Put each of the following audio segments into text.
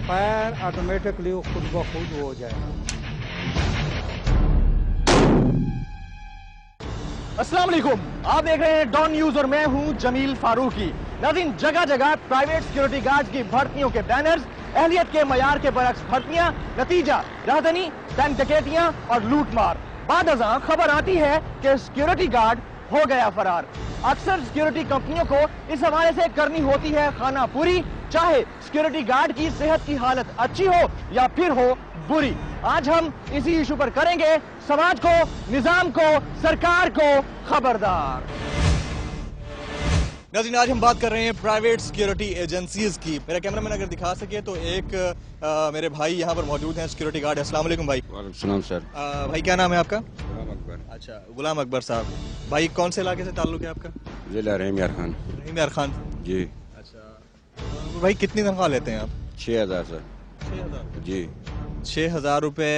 Fire automatically खुद ब खुद हो जाएगा। अस्सलाम वालेकुम, आप देख रहे हैं डॉन न्यूज और मैं हूं जमील फारूकी। नाज़रीन, जगह जगह प्राइवेट सिक्योरिटी गार्ड की भर्तियों के बैनर्स, अहलियत के मयार के बरक्स भर्तियां, नतीजा राहदनी, बैंक डकैतियां और लूटमार। बाद अज़ां खबर आती है कि सिक्योरिटी गार्ड हो गया फरार। अक्सर सिक्योरिटी कंपनियों को इस हवाले से करनी होती है खाना पूरी, चाहे सिक्योरिटी गार्ड की सेहत की हालत अच्छी हो या फिर हो बुरी। आज हम इसी इशू पर करेंगे समाज को, निजाम को, सरकार को खबरदार। नाज़रीन, आज हम बात कर रहे हैं प्राइवेट सिक्योरिटी एजेंसीज की। मेरा कैमरामैन अगर दिखा सके तो एक मेरे भाई यहाँ पर मौजूद हैं, सिक्योरिटी गार्ड। अस्सलाम वालेकुम भाई। वालेकुम सलाम सर। भाई क्या नाम है आपका? गुलाम अकबर। अच्छा, गुलाम अकबर साहब। भाई कौन से इलाके से ताल्लुक है आपका? जिला रहीम यार खान। रहीम यार खान जी। अच्छा भाई, कितनी तनख्वाह लेते हैं आप? 6000 सर। 6000 जी। 6000 रुपए,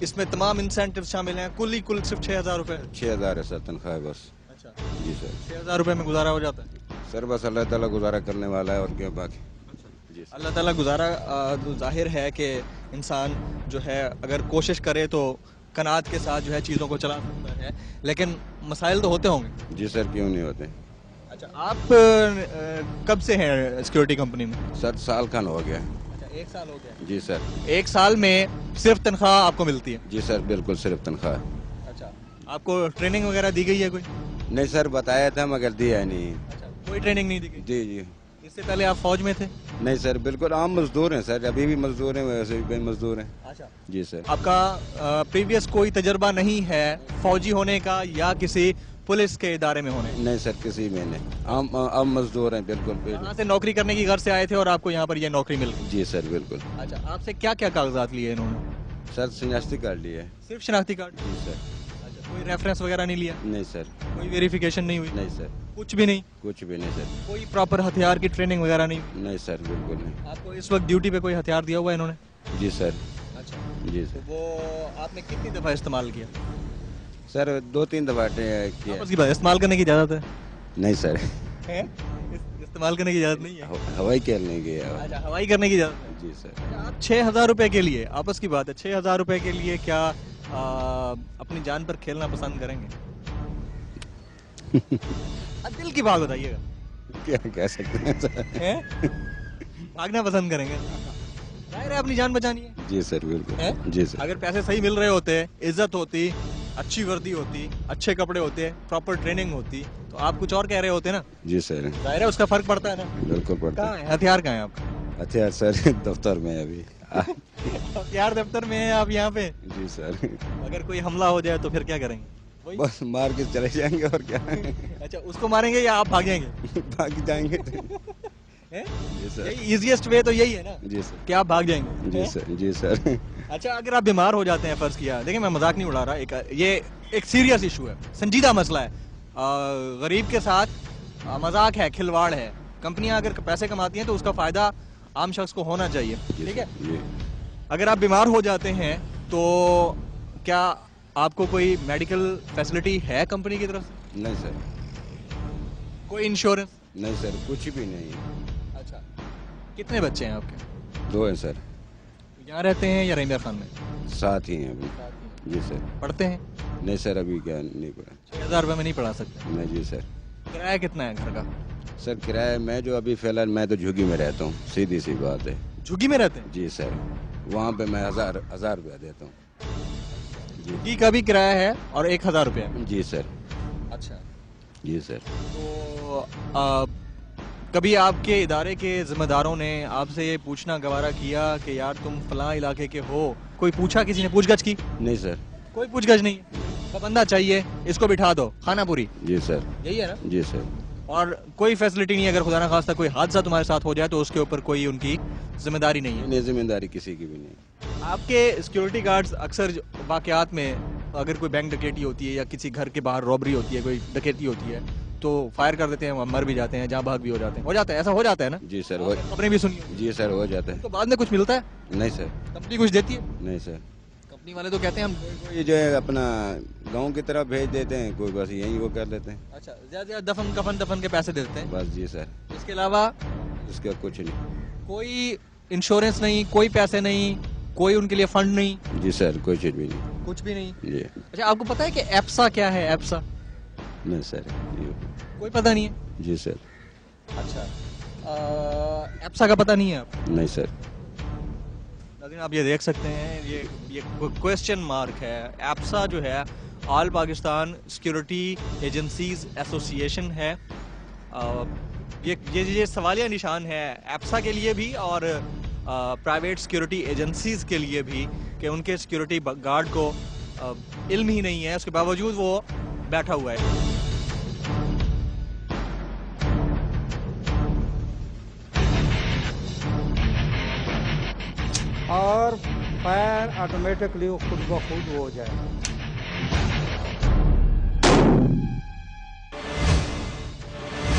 इसमें तमाम इंसेंटिव शामिल हैं? कुल सिर्फ 6000 रुपए? 6000 है सर तनख्वाह बस। अच्छा, जी सर। 6000 रुपए में गुजारा हो जाता है? सर बस अल्लाह ताला गुजारा करने वाला है और क्या बाकी। जी सर। अल्लाह ताला गुजारा, तो जाहिर है कि इंसान जो है अगर कोशिश करे तो कनात के साथ जो है चीज़ों को चला सकता है, लेकिन मसाइल तो होते होंगे। जी सर, क्यों नहीं होते। अच्छा, आप कब से हैं सिक्योरिटी कंपनी में? सर साल खान हो गया। अच्छा, 1 साल हो गया। जी सर। 1 साल में सिर्फ तनख्वाह आपको मिलती है? जी सर, बिल्कुल सिर्फ तनख्वाह। अच्छा, आपको ट्रेनिंग वगैरह दी गई है कोई? नहीं सर, बताया था मगर दिया नहीं। अच्छा, कोई ट्रेनिंग नहीं दी गई? जी जी। इससे पहले आप फौज में थे? नहीं सर, बिल्कुल आम मजदूर हैं सर, अभी भी मजदूर हैं, वैसे भी मजदूर हैं। अच्छा, जी सर। आपका प्रीवियस कोई तजर्बा नहीं है फौजी होने का या किसी पुलिस के इदारे में होने? नहीं सर, किसी में नहीं, आम मजदूर हैं बिल्कुल। यहाँ से नौकरी करने की घर से आए थे और आपको यहाँ पर ये नौकरी मिल गई? जी सर, बिल्कुल। अच्छा, आपसे क्या क्या कागजात लिए इन्होंने? सर शनाख्ती कार्ड लिया है। सिर्फ शनाख्ती कार्ड? जी सर। अच्छा, कोई रेफरेंस वगैरह नहीं लिया? नहीं सर। कोई वेरिफिकेशन नहीं हुई? नहीं सर। कुछ भी नहीं? कुछ भी नहीं सर। कोई प्रॉपर हथियार की ट्रेनिंग वगैरह नहीं? नहीं सर, बिल्कुल नहीं। आपको इस वक्त ड्यूटी पे कोई हथियार दिया हुआ है इन्होंने? जी सर। अच्छा, जी तो सर। वो आपने कितनी दफा इस्तेमाल किया? सर 2-3 दफा किया। आपस की बात, इस्तेमाल करने की इजाजत है? नहीं सर। है? इस्तेमाल करने की इजाजत नहीं है? हवाई खेलने गया। अच्छा, हवाई करने की इजाजत है? जी सर। अच्छा, आप 6000 रुपए के लिए, आपस की बात है, 6000 रुपए के लिए क्या अपनी जान पर खेलना पसंद करेंगे? दिल की बात बताइएगा। क्या कह सकते हैं सर। हैं? भागना पसंद करेंगे? जाहिर है अपनी जान बचानी है। जी सर, बिल्कुल। हैं? जी सर। अगर पैसे सही मिल रहे होते, इज्जत होती, अच्छी वर्दी होती, अच्छे कपड़े होते, प्रॉपर ट्रेनिंग होती, तो आप कुछ और कह रहे होते ना। जी सर, जाहिर है उसका फर्क पड़ता है ना। बिल्कुल पड़ता कहाँ है हथियार? कहाँ है आपका है। हथियार सर दफ्तर में है अभी। हथियार दफ्तर में है आप यहाँ पे? जी सर। अगर कोई हमला हो जाए तो फिर क्या करेंगे? वही? बस मार के चले जाएंगे और क्या। अच्छा, उसको मारेंगे या आप भागेंगे? भाग जाएंगे। हैं? जी सर। यही इजीएस्ट वे तो यही है ना जी सर। कि आप भाग जाएंगे? जी हैं? सर। जी सर। अच्छा, अगर आप बीमार हो जाते हैं, फर्ज किया, देखिए मैं मजाक नहीं उड़ा रहा, ये एक सीरियस इशू है, संजीदा मसला है, गरीब के साथ मजाक है, खिलवाड़ है। कंपनियां अगर पैसे कमाती हैं तो उसका फायदा आम शख्स को होना चाहिए, ठीक है? जी। अगर आप बीमार हो जाते हैं तो क्या आपको कोई मेडिकल फैसिलिटी है कंपनी की तरफ से? नहीं सर। कोई इंश्योरेंस? नहीं सर, कुछ भी नहीं। अच्छा, कितने बच्चे हैं आपके? 2 हैं सर। यहाँ रहते हैं या रहीम खान में? साथ ही हैं अभी। जी सर। पढ़ते हैं? नहीं सर, अभी क्या नहीं पड़ा। 6000 रुपये में नहीं पढ़ा सकते? नहीं जी सर। किराया कितना है घर का? सर किराया, मैं जो अभी फिलहाल मैं तो झुग्गी में रहता हूँ, सीधी सी बात है। झुग्गी में रहते हैं? जी सर। वहाँ पे मैं हजार रुपया देता हूँ। झुग्गी का भी किराया है और 1000 रुपये है? जी सर। अच्छा, जी सर। तो कभी आपके इदारे के जिम्मेदारों ने आपसे ये पूछना गवारा किया कि यार तुम फलां इलाके के हो? कोई पूछा, किसी ने पूछगछ की? नहीं सर। कोई पूछगछ नहीं? तो बंदा चाहिए, इसको बिठा दो, खाना पूरी, जी सर। यही है ना? जी सर। और कोई फैसिलिटी नहीं, अगर खुदा ना खास्ता कोई हादसा तुम्हारे साथ हो जाए तो उसके ऊपर कोई उनकी जिम्मेदारी नहीं है? नहीं, जिम्मेदारी किसी की भी नहीं। आपके सिक्योरिटी गार्ड्स अक्सर वाकयात में, अगर कोई बैंक डकैती होती है या किसी घर के बाहर रॉबरी होती है, कोई डकैती होती है, तो फायर कर देते हैं, मर भी जाते हैं, जहाँ भाग भी हो जाते हैं, ऐसा हो जाता है ना? जी सर। हो खबरें भी सुनी होंगी। जी सर, हो जाता है। तो बाद में कुछ मिलता है? नहीं सर। कंपनी कुछ देती है? नहीं सर। कंपनी वाले तो कहते हैं हम ये जो है अपना गांव की तरफ भेज देते हैं, कोई बस यहीं वो कर लेते हैं। अच्छा, ज्यादा दफन के पैसे देते हैं? बस जी सर। इसके अलावा इसका कुछ नहीं। कोई इंश्योरेंस नहीं, कोई पैसे नहीं, कोई उनके लिए फंड नहीं? जी सर, कोई चीज़ भी नहीं। कुछ भी नहीं। जी अच्छा, आपको पता है कि एप्सा क्या है? एप्सा नहीं सर, कोई पता नहीं है? जी सर। अच्छा, एप्सा का पता नहीं है आप? नहीं सर। नाज़रीन, आप ये देख सकते हैं, ये क्वेश्चन मार्क है। एप्सा जो है all Pakistan security agencies association है। ये सवालिया निशान है एप्सा के लिए भी और प्राइवेट सिक्योरिटी एजेंसीज के लिए भी कि उनके सिक्योरिटी गार्ड को इल्म ही नहीं है, उसके बावजूद वो बैठा हुआ है। और फायर ऑटोमेटिकली खुद ब खुद हो जाएगा।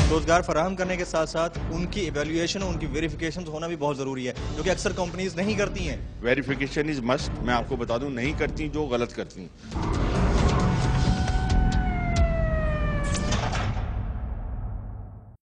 रोजगार फराहम करने के साथ साथ उनकी इवैल्यूएशन, उनकी वेरिफिकेशन होना भी बहुत जरूरी है, जो कि अक्सर कंपनीज नहीं करती हैं। Verification is must. मैं आपको बता दूं, नहीं करती जो गलत करती।